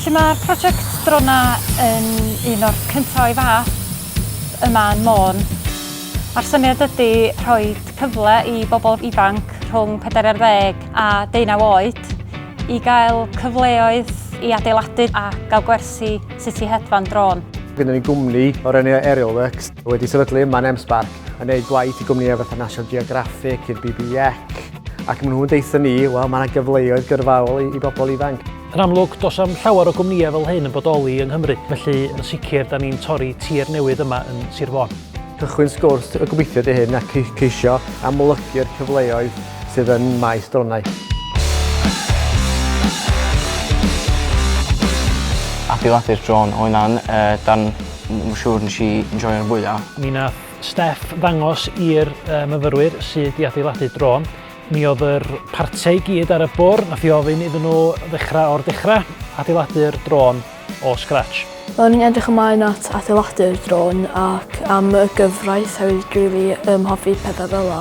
Felly mae'r prosiect drona yn un o'r cyntaf o'i fath yma yn Môn. A'r syniad ydy rhoi cyfle i bobl ifanc rhwng 40 a 19 oed i gael cyfleoedd i adeiladu a gael gwersi sut i hedfan drôn. Gyda ni gwmni o'r enw Aerialworks wedi sefydlu yma yn M-Sparc yn gwneud gwaith i gwmnïau fatha National Geographic, i'r BBEC, ac maen nhw'n deithio ni, wel, mae yna gyfleoedd gyrfaol i bobl ifanc. Yn amlwg, does am llawer o gwmnïau fel hyn yn bodoli yng Nghymru, felly yn sicr da ni'n torri tir newydd yma yn Sir Fôn. Cychwyn sgwrs y gobeithio ydy hyn a ceisio amlygu'r cyfleoedd sydd yn maes dronau. Adeiladu'r drôn o hynna'n, dan mae'n siŵr nes i enjoio'r fwyaf. Mi nath Steff ddangos i'r myfyrwyr sydd i adeiladu drôn. Mi oedd yr partiau i gyd ar y bwrdd, nath i ofyn iddyn nhw ddechrau o'r dechrau, adeiladu'r drôn o scratch. O'n i'n edrych ymlaen at adeiladu'r drôn ac am y gyfraith hefyd rili hoffi pethau fel yna.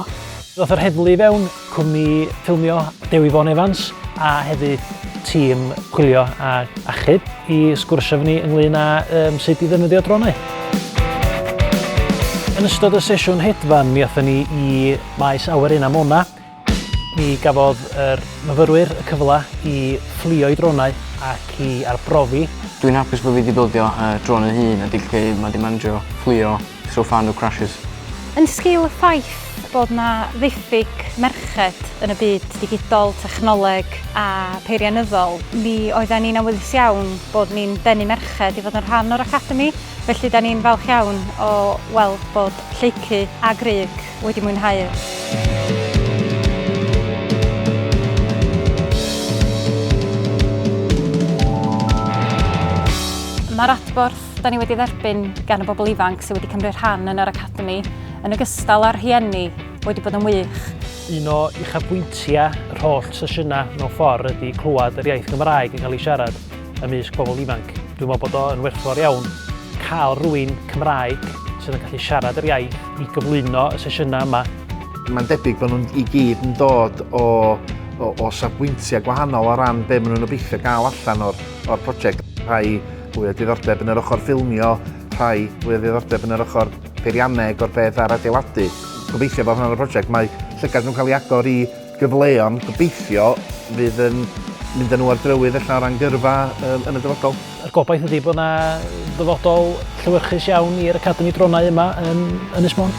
Ddoth yr heddlu i fewn, cwmni ffilmio Dewi Vaughan Evans a hefyd tîm chwilio a achub i sgwrsio fy ni ynglyn â sut i ddefnyddio dronau. Yn ystod y sesiwn hedfan, mi aethon ni i maes Awyren am Mona. Mi gafodd yr myfyrwyr y cyfle i fflio i dronau ac i arbrofi. Dwi'n hapus bod fi wedi bildio drôn yn hun a lle mae wedi manjo fflio so far no crashes. Yn sgil y ffaith bod yna ddiffyg merched yn y byd digidol, technoleg a peirianyddol, mi oedden ni'n awyddus iawn bod ni'n denu merched i fod yn rhan o'r Academi. Felly da ni'n falch iawn o weld bod Lleicu a Grug wedi mwynhau. Mae'r adborth da ni wedi dderbyn gan y bobl ifanc sydd wedi cymryd rhan yn yr Academi yn ogystal â'r rhieni wedi bod yn wych. Un o uchafbwyntiau yr holl sesiynau mewn ffordd ydy clywed yr iaith Gymraeg yn cael ei siarad ymysg bobl ifanc. Dwi'n meddwl bod o'n werthfawr iawn cael rhywun Cymraeg sydd yn gallu siarad yr iaith i gyflwyno y sesiynau yma. Mae'n debyg bod nhw'n i gyd yn dod o safbwyntiau gwahanol o ran be maen nhw'n obeithio gael allan o'r prosiect. Rhai fwy o diddordeb yn yr ochr ffilmio, rhai fwy o diddordeb yn yr ochr peirianneg o'r beth ar adeiladu. Gobeithio bod hwnna'n y prosiect, mae llygad nhw'n cael ei agor i gyfleon, gobeithio fydd yn mynd â nhw ar drywydd allan o ran gyrfa yn y dyfodol. Yr gobaith ydy bod yna ddyfodol llywyrchus iawn i'r Academi Dronau yma yn Ynys Môn.